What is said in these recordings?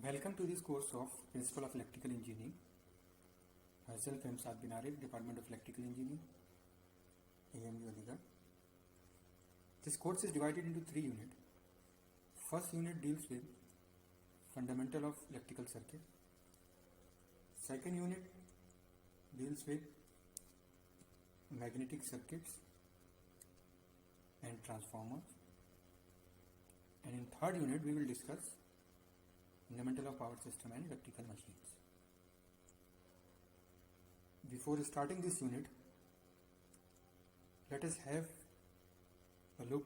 Welcome to this course of Principle of Electrical Engineering. Myself M. Saad bin Arif, Department of Electrical Engineering, AMU Aligarh. This course is divided into 3 units. First unit deals with fundamental of electrical circuit. Second unit deals with magnetic circuits and transformers. And in third unit we will discuss fundamental of power system and electrical machines. Before starting this unit, let us have a look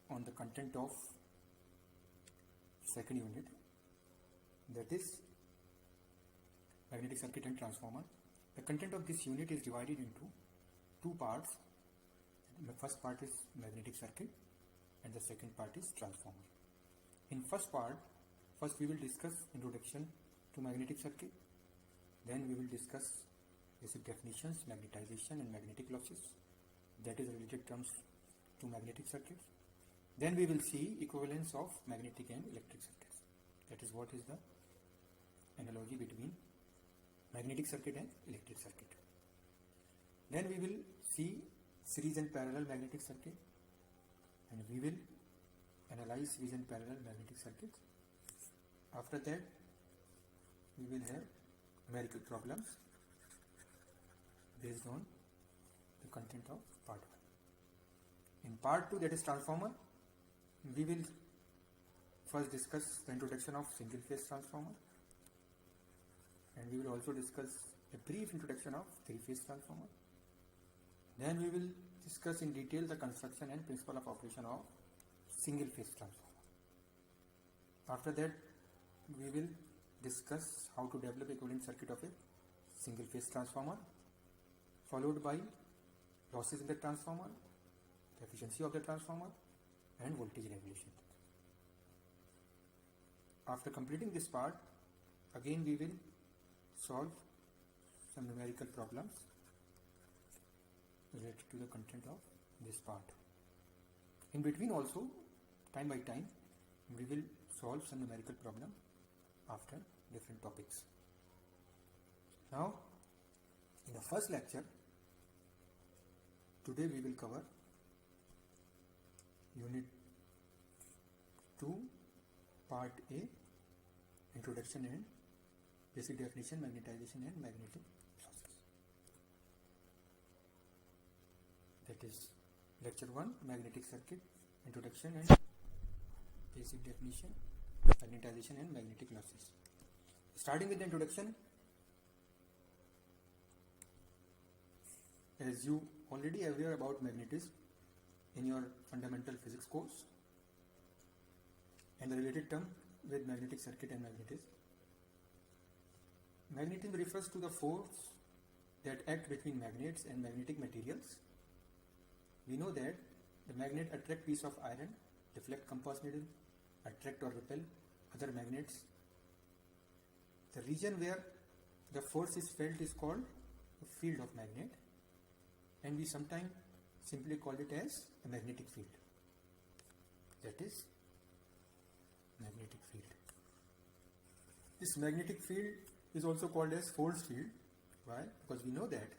on the content of second unit, that is magnetic circuit and transformer. The content of this unit is divided into 2 parts. The first part is magnetic circuit and the second part is transformer. In first we will discuss introduction to magnetic circuit, then we will discuss basic definitions, magnetization and magnetic losses, that is related terms to magnetic circuits. Then we will see equivalence of magnetic and electric circuits, that is what is the analogy between magnetic circuit and electric circuit. Then we will see series and parallel magnetic circuit, and we will analyze series and parallel magnetic circuits. After that, we will have numerical problems based on the content of part 1. In part 2, that is transformer, we will first discuss the introduction of single phase transformer, and we will also discuss a brief introduction of 3-phase transformer. Then we will discuss in detail the construction and principle of operation of single phase transformer. After that, we will discuss how to develop equivalent circuit of a single phase transformer, followed by losses in the transformer, the efficiency of the transformer, and voltage regulation. After completing this part, again we will solve some numerical problems related to the content of this part. In between also, time by time, we will solve some numerical problem after different topics. Now, in the first lecture, today we will cover Unit 2, Part A, Introduction and Basic Definition, Magnetization and Magnetic Losses. That is Lecture 1, Magnetic Circuit, Introduction and Basic Definition, Magnetization and Magnetic Losses. Starting with the introduction, as you already aware about magnetism in your fundamental physics course and the related term with magnetic circuit and magnetism. Magnetism refers to the force that act between magnets and magnetic materials. We know that the magnet attract piece of iron, deflect compass needle, attract or repel other magnets. The region where the force is felt is called the field of magnet, and we sometimes simply call it as a magnetic field. That is magnetic field. This magnetic field is also called as force field. Why? Because we know that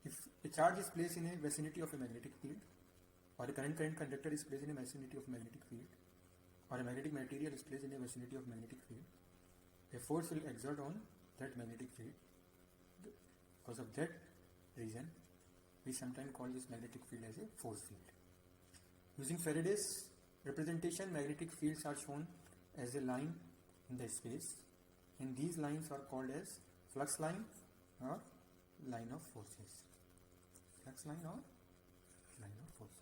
if a charge is placed in a vicinity of a magnetic field, or a current conductor is placed in a vicinity of magnetic field, or a magnetic material is placed in a vicinity of magnetic field, a force will exert on that magnetic field. Because of that reason, we sometimes call this magnetic field as a force field. Using Faraday's representation, magnetic fields are shown as a line in the space, and these lines are called as flux line or line of forces. Flux line or line of forces.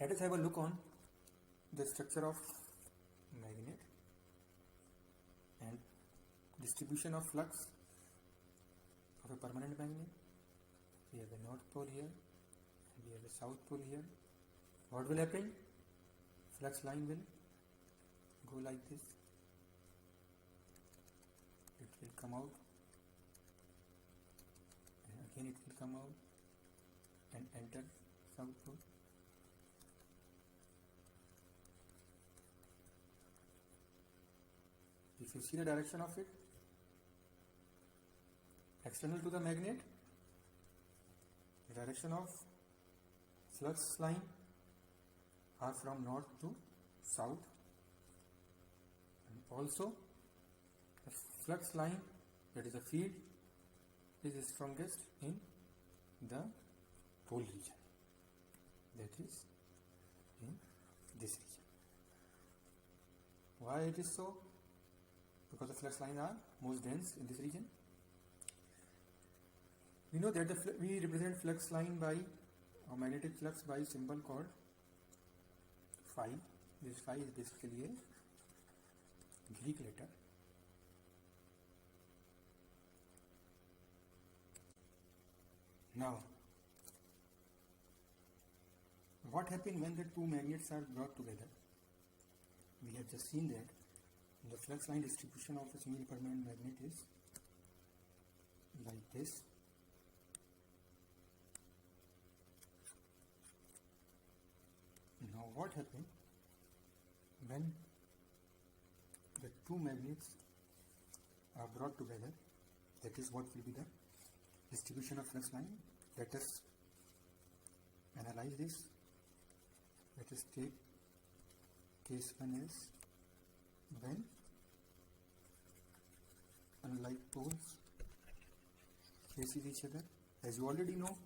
Let us have a look on the structure of magnet and distribution of flux of a permanent magnet. We have a north pole here, and we have a south pole here. What will happen? Flux line will go like this. It will come out, and again it will come out and enter south pole. if you see the direction of it, external to the magnet, the direction of flux line are from north to south, and also the flux line, that is the field, is strongest in the pole region, that is in this region. Why it is so? Because the flux lines are most dense in this region. We know that we represent flux line by, or magnetic flux, by symbol called phi. This phi is basically a Greek letter. Now, what happens when the two magnets are brought together? We have just seen that the flux line distribution of a single permanent magnet is like this. Now, what happens when the two magnets are brought together? That is what will be the distribution of flux line. Let us analyze this. Let us take case 1 as when unlike poles faces each other. As you already know,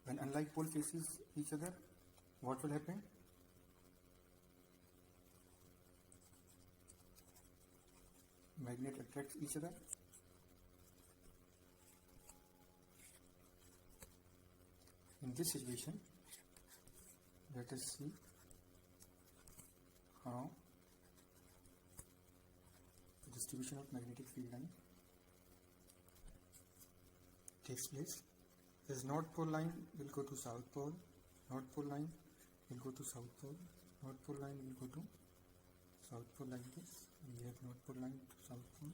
when unlike pole faces each other, what will happen? Magnet attracts each other. In this situation, let us see how the distribution of magnetic field line takes place. This north pole line will go to south pole, north pole line will go to south pole, north pole line will go to south pole like this. We have north pole line to south pole,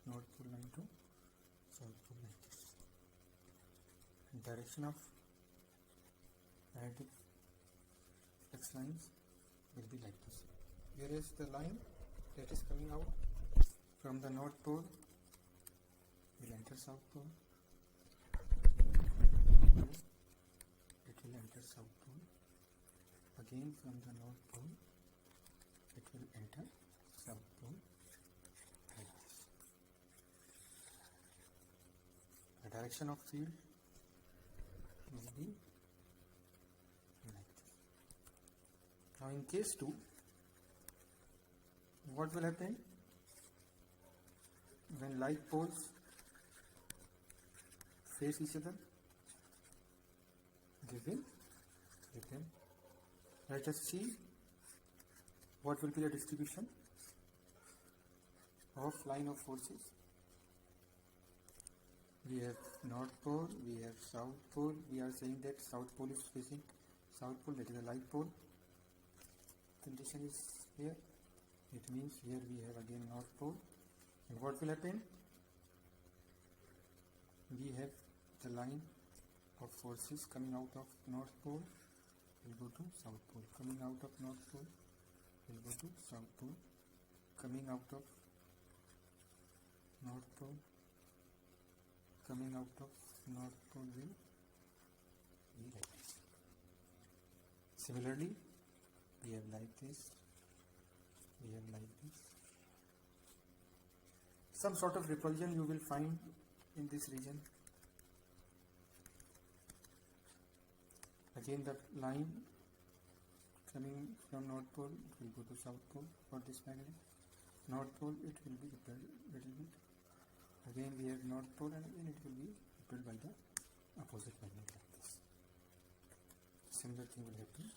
north pole line to south pole like this. And direction of magnetic flux lines will be like this. Here is the line that is coming out from the north pole, will enter south pole, it will enter south pole, again from the north pole it will enter south pole like this. The direction of field will be like this. Now in case 2, what will happen when like poles face each other? They will repel. Let us see what will be the distribution of line of forces. We have north pole, we have south pole. We are saying that south pole is facing south pole, that is a like pole. Condition is here. It means here we have again north pole. And what will happen? We have the line of forces coming out of north pole will go to south pole, coming out of north pole will go to south pole, coming out of north pole, coming out of north pole will be like this. Similarly, we have like this, we have like this. Some sort of repulsion you will find in this region. Again the line coming from north pole will go to south pole for this magnet. North pole it will be repelled little bit. Again we have north pole and again it will be repelled by the opposite magnet like this. Similar thing will happen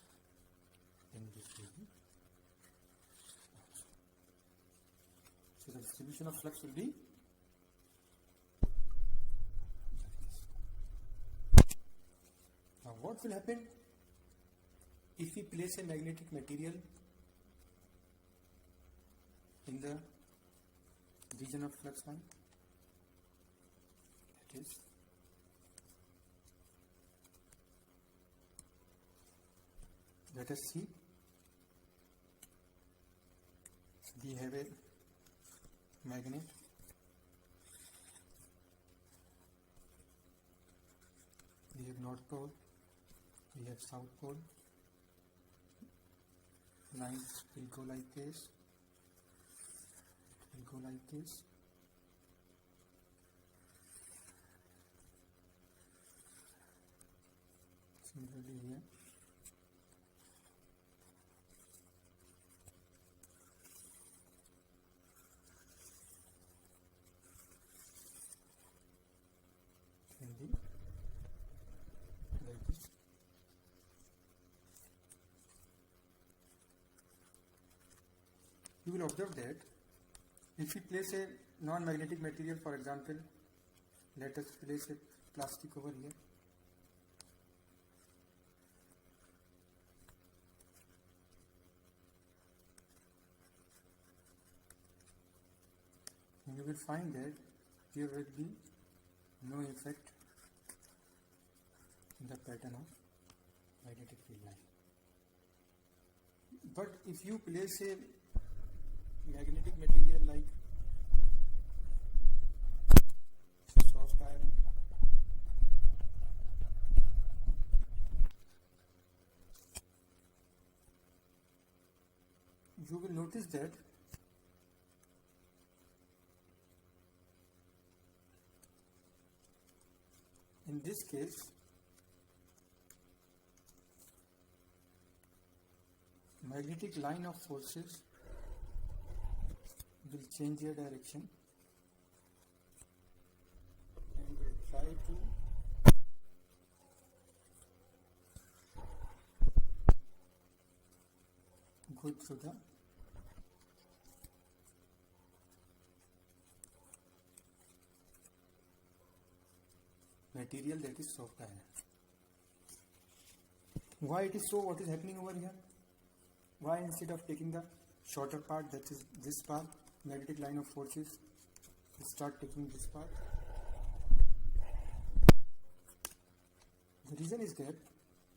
in this region. So the distribution of flux will be like this. Now what will happen if we place a magnetic material in the region of flux line? That is, let us see, we have a magnet, we have north pole, we have south pole. Lines will go like this, will go like this. Similarly here. Like this. You will observe that if we place a non-magnetic material, for example, let us place a plastic over here. And you will find that there will be no effect in the pattern of magnetic field line. But if you place a magnetic material like soft iron, you will notice that in this case magnetic line of forces will change their direction and will try to go through the material that is soft iron. Why it is so? What is happening over here? Why instead of taking the shorter part, that is this part, magnetic line of forces, we start taking this part? The reason is that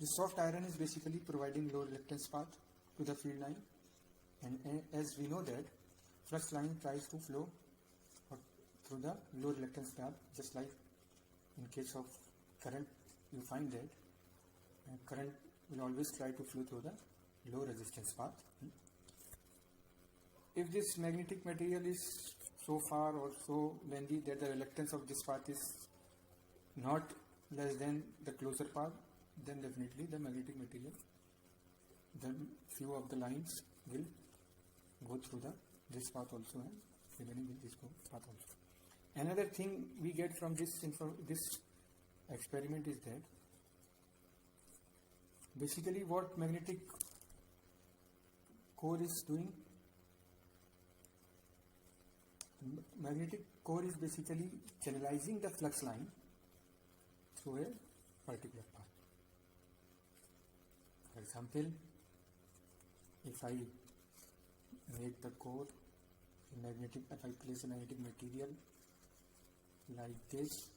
the soft iron is basically providing low reluctance path to the field line, and as we know that flux line tries to flow through the low reluctance path, just like in case of current, you find that current will always try to flow through the low resistance path. If this magnetic material is so far or so lengthy that the reluctance of this path is not less than the closer path, then definitely the magnetic material, the few of the lines will go through this path also and remaining will this path also. Another thing we get from this experiment is that basically what magnetic core is doing, magnetic core is basically channelizing the flux line through a particular path. For example, if I make the core magnetic, if I place a magnetic material like this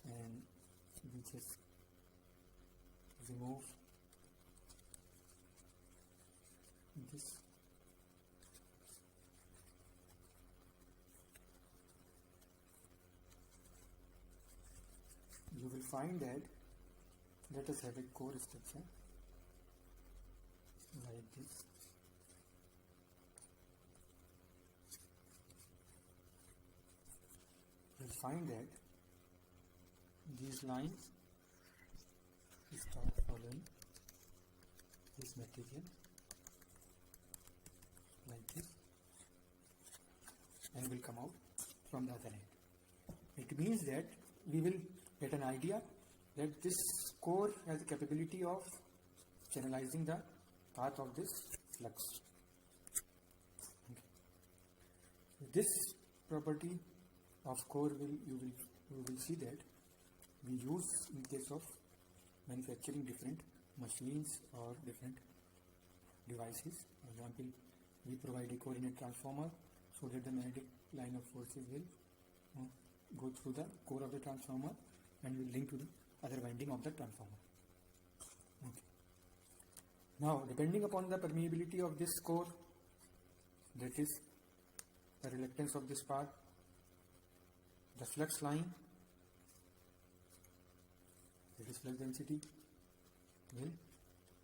and we just remove this, you will find that, let us have a core structure like this. You will find that these lines start following this material like this and will come out from the other end. It means that we will get an idea that this core has the capability of channelizing the path of this flux. Okay. This property of core you will see that we use in case of manufacturing different machines or different devices. For example, we provide a coordinate transformer so that the magnetic line of forces will go through the core of the transformer and will link to the other winding of the transformer. Okay. Now, depending upon the permeability of this core, that is the reluctance of this path, the flux line, that is flux density, will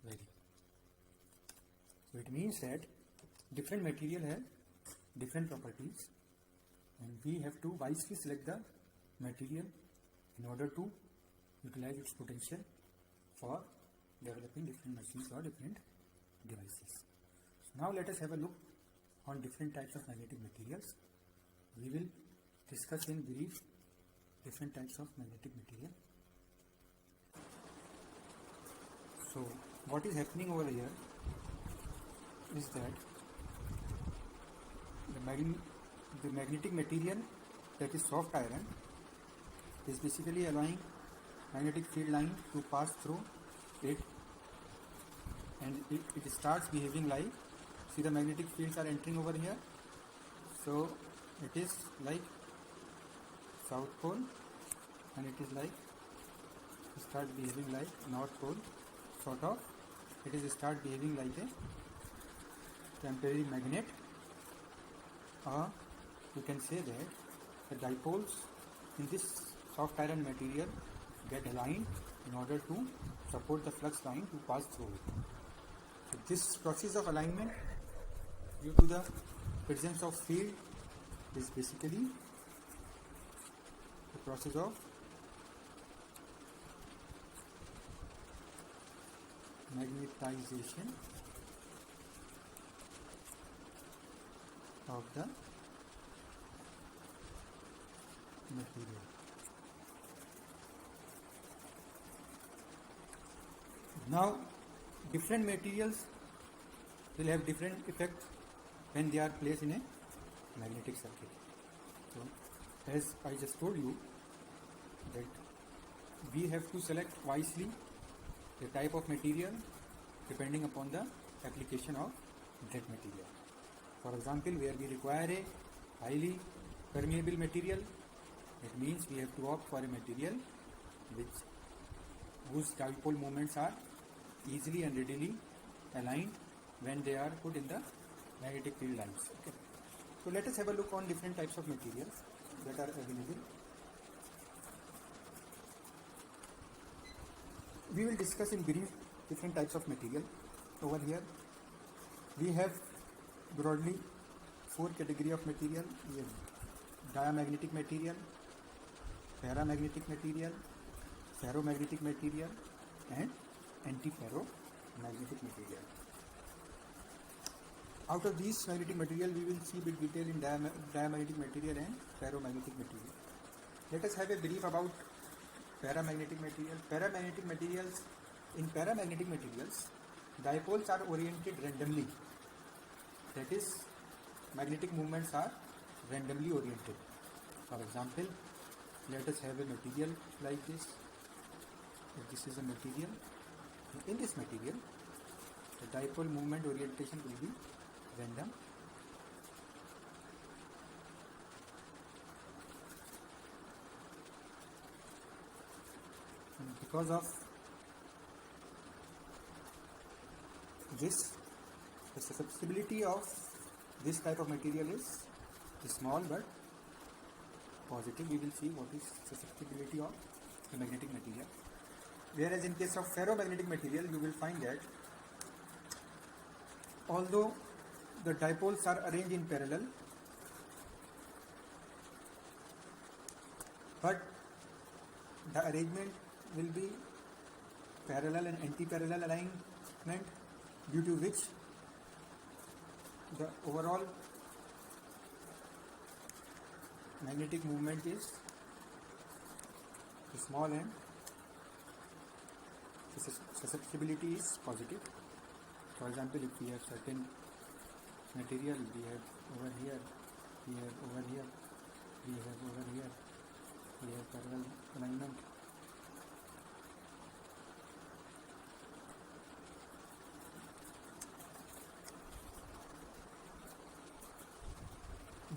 vary. So it means that different material have different properties, and we have to wisely select the material in order to utilize its potential for developing different machines or different devices. So now let us have a look on different types of magnetic materials. We will discuss in brief different types of magnetic material. So what is happening over here is that the magnetic material, that is soft iron, is basically allowing magnetic field line to pass through it, and it starts behaving like, see, the magnetic fields are entering over here, so it is like south pole, and it is like start behaving like north pole, sort of. It is start behaving like a temporary magnet, or you can say that the dipoles in this soft iron material get aligned in order to support the flux line to pass through it. So this process of alignment due to the presence of field is basically the process of magnetization of the material. Now, different materials will have different effects when they are placed in a magnetic circuit. So, as I just told you, that we have to select wisely the type of material depending upon the application of that material. For example, where we require a highly permeable material, it means we have to opt for a material whose dipole moments are easily and readily aligned when they are put in the magnetic field lines. Okay. So let us have a look on different types of materials that are available. We will discuss in brief different types of material. Over here we have broadly 4 categories of material. We have diamagnetic material, paramagnetic material, ferromagnetic material, and antiferromagnetic material. Out of these magnetic material, we will see bit detail in diamagnetic material and ferromagnetic material. Let us have a brief about paramagnetic material. In paramagnetic materials, dipoles are oriented randomly. That is, magnetic movements are randomly oriented. For example, let us have a material like this. If this is a material, in this material, the dipole movement orientation will be random. And because of this, the susceptibility of this type of material is small but positive. We will see what is susceptibility of the magnetic material. Whereas in case of ferromagnetic material, you will find that although the dipoles are arranged in parallel, but the arrangement will be parallel and anti-parallel alignment, due to which the overall magnetic movement is small and susceptibility is positive. For example, if we have certain material, we have over here, we have over here, we have over here, we have parallel alignment.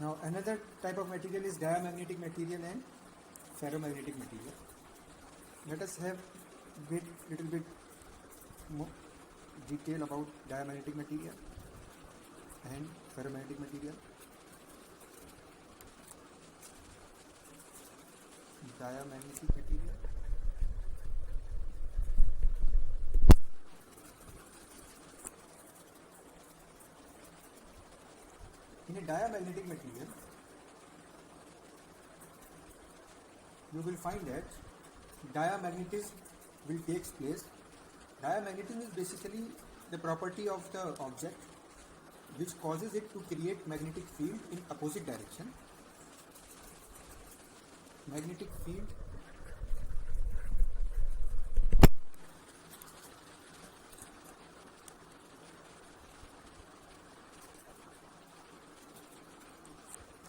Now another type of material is diamagnetic material and ferromagnetic material. Let us have little bit more detail about diamagnetic material. and ferromagnetic material. Diamagnetic material. In a diamagnetic material, you will find that diamagnetism will take place. Diamagnetism is basically the property of the object which causes it to create magnetic field in opposite direction. Magnetic field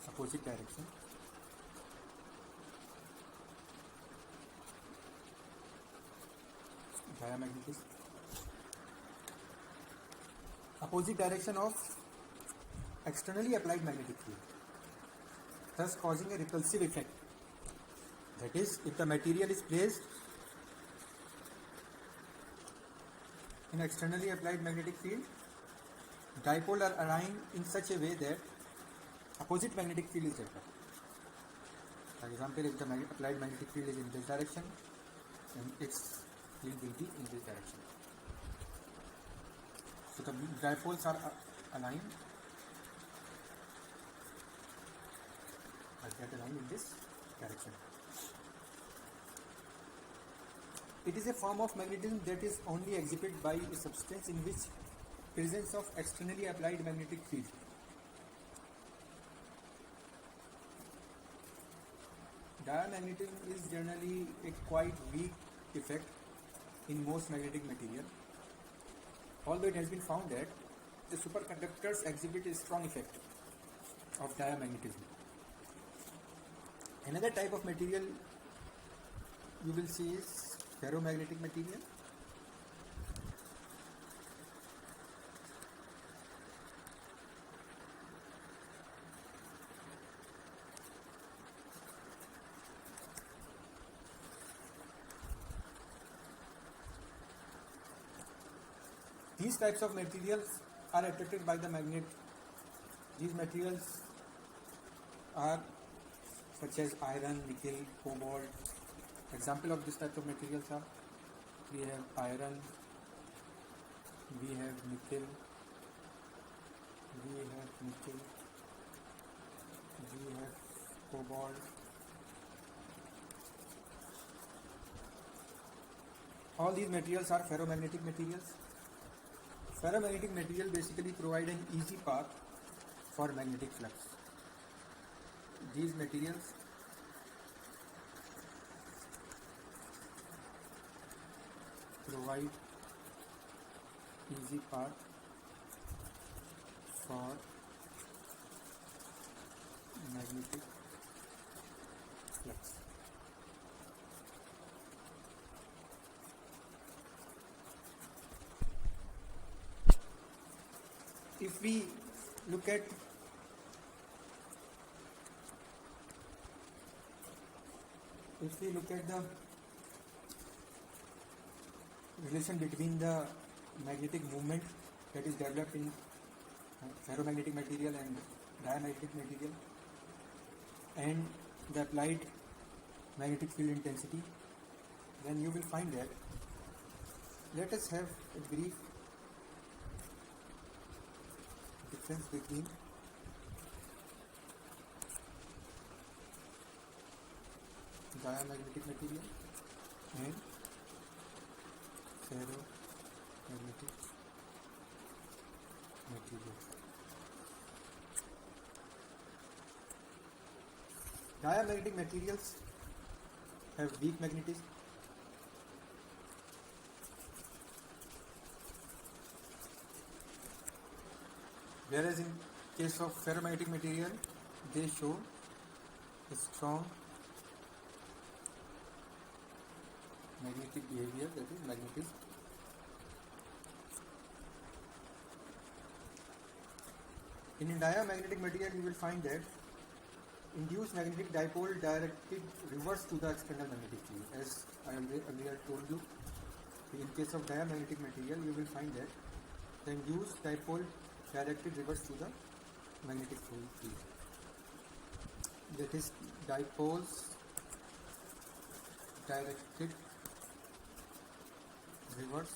opposite direction. Diamagnetism. Opposite direction of externally applied magnetic field, thus causing a repulsive effect. That is, if the material is placed in externally applied magnetic field, dipole are aligned in such a way that opposite magnetic field is developed. For example, if the applied magnetic field is in this direction, then its field will be in this direction. So the dipoles are aligned, get aligned in this direction. It is a form of magnetism that is only exhibited by a substance in which presence of externally applied magnetic field. Diamagnetism is generally a quite weak effect in most magnetic material, although it has been found that the superconductors exhibit a strong effect of diamagnetism. Another type of material you will see is ferromagnetic material. These types of materials are attracted by the magnet. These materials are such as iron, nickel, cobalt. Example of this type of materials are, we have iron, we have nickel, we have cobalt. All these materials are ferromagnetic materials. Ferromagnetic material basically provide an easy path for magnetic flux. These materials provide easy path for magnetic flux. If we look at the relation between the magnetic movement that is developed in ferromagnetic material and diamagnetic material and the applied magnetic field intensity, then you will find that, let us have a brief difference between diamagnetic material and ferromagnetic material. Diamagnetic materials have weak magnetism. Whereas in case of ferromagnetic material, they show a strong magnetic behavior, that is magnetism. In diamagnetic material, you will find that induced magnetic dipole directed reverse to the external magnetic field. As I earlier told you, in case of diamagnetic material, you will find that the induced dipole directed reverse to the magnetic field. That is dipoles directed reverse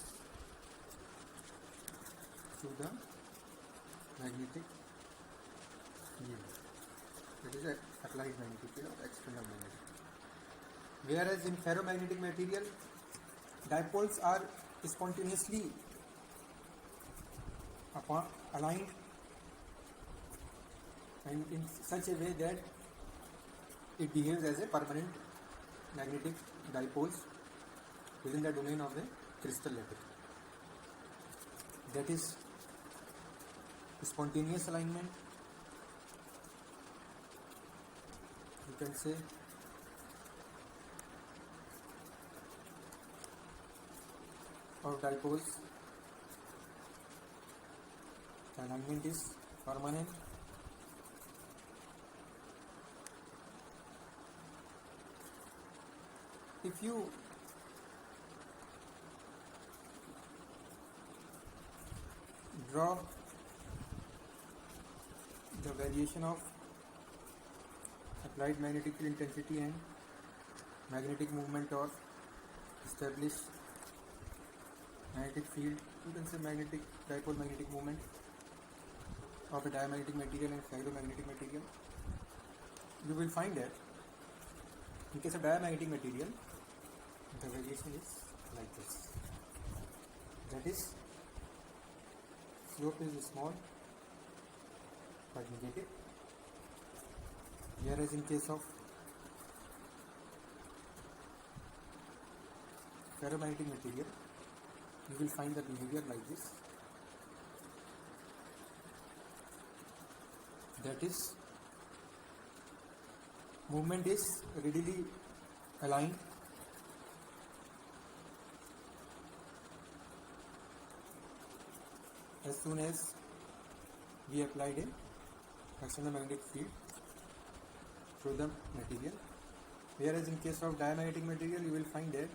to the magnetic field. That is applied magnetic field or external magnetic field. Whereas in ferromagnetic material, dipoles are spontaneously aligned and in such a way that it behaves as a permanent magnetic dipoles within the domain of the crystal lattice. That is spontaneous alignment, you can say, of dipoles. The alignment is permanent. If you draw the variation of applied magnetic field intensity and magnetic movement or established magnetic field, you can say magnetic dipole magnetic moment of a diamagnetic material and ferromagnetic material, you will find that in case of diamagnetic material, the variation is like this. That is, slope is small but negative, whereas in case of ferromagnetic material, you will find the behavior like this. That is, movement is readily aligned as soon as we applied a external magnetic field through the material, whereas in case of diamagnetic material, you will find that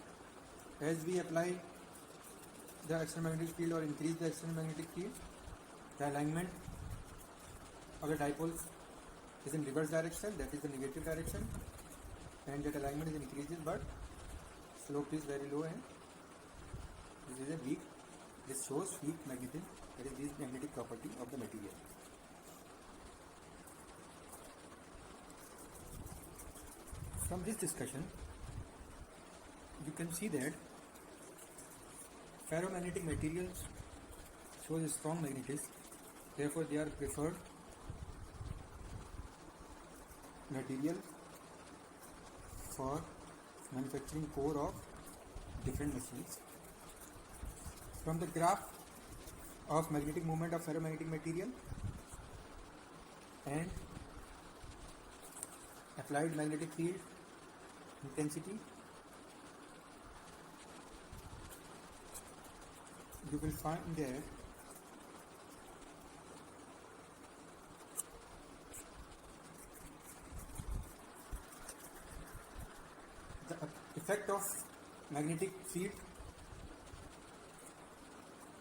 as we apply the external magnetic field or increase the external magnetic field, the alignment of the dipoles is in reverse direction, that is the negative direction, and that alignment is increases but slope is very low, and this is a weak, this shows weak magnetism, that is this magnetic property of the material. From this discussion, you can see that ferromagnetic materials shows a strong magnetism, therefore they are preferred material for manufacturing core of different machines. From the graph of magnetic moment of ferromagnetic material and applied magnetic field intensity, you will find that the effect of magnetic field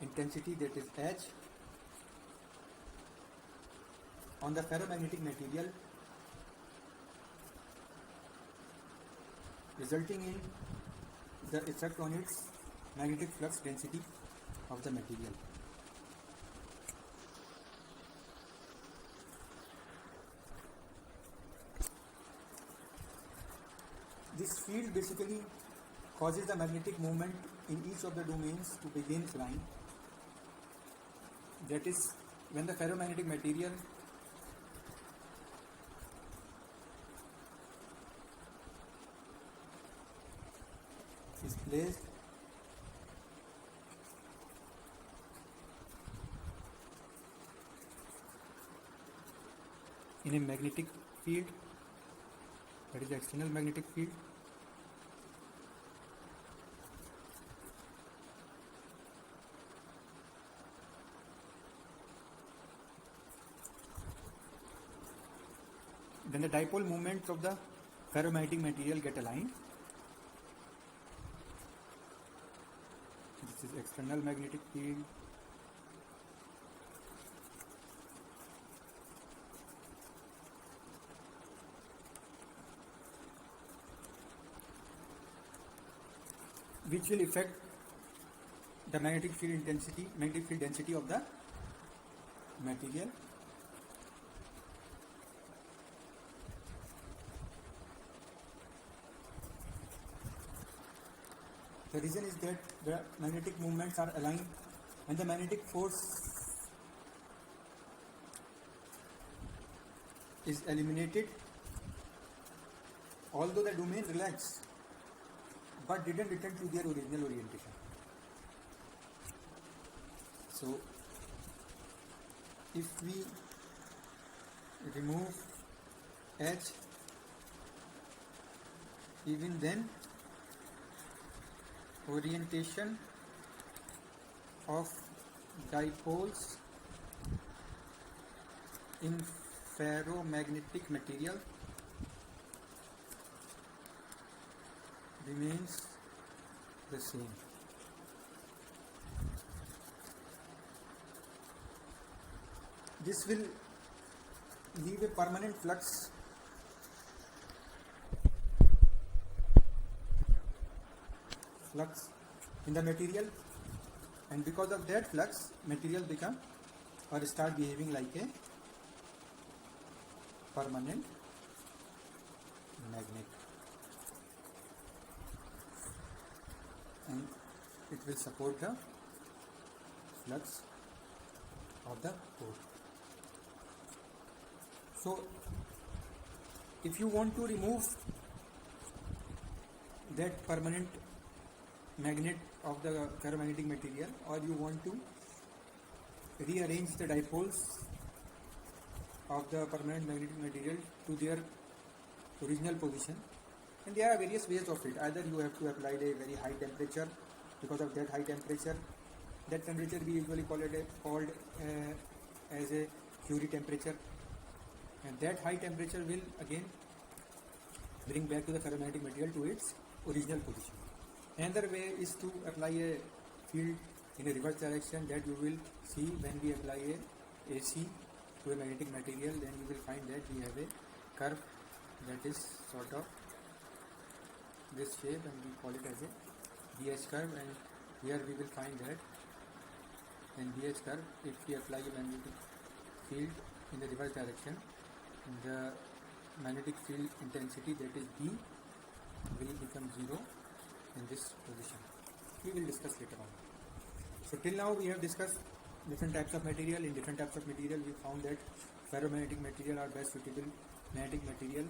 intensity, that is H, on the ferromagnetic material, resulting in the effect on its magnetic flux density of the material. This field basically causes the magnetic movement in each of the domains to begin flying. That is, when the ferromagnetic material is placed in a magnetic field, that is the external magnetic field, then the dipole moments of the ferromagnetic material get aligned. This is external magnetic field, which will affect the magnetic field density of the material. The reason is that the magnetic movements are aligned when the magnetic force is eliminated, although the domain relaxed but didn't return to their original orientation. So if we remove H, even then orientation of dipoles in ferromagnetic material remains the same. This will leave a permanent flux in the material, and because of that flux, material become or start behaving like a permanent magnet, and it will support the flux of the core. So if you want to remove that permanent magnet of the ferromagnetic material, or you want to rearrange the dipoles of the permanent magnetic material to their original position, and there are various ways of it. Either you have to apply a very high temperature. Because of that high temperature, that temperature we usually called as a Curie temperature, and that high temperature will again bring back to the ferromagnetic material to its original position. Another way is to apply a field in a reverse direction, that you will see when we apply a AC to a magnetic material, then you will find that we have a curve that is sort of this shape, and we call it as a BH curve, and here we will find that in BH curve, if we apply a magnetic field in the reverse direction, the magnetic field intensity, that is B, will become 0 in this position. We will discuss later on. So till now we have discussed different types of material. In different types of material we found that ferromagnetic material are best suitable magnetic material.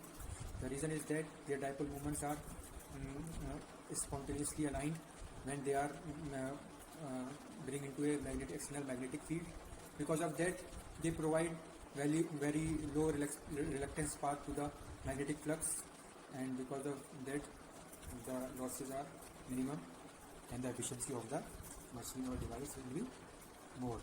The reason is that their dipole moments are spontaneously aligned when they are bring into a external magnetic field. Because of that, they provide very low reluctance path to the magnetic flux, and because of that the losses are minimum and the efficiency of the machine or device will be more.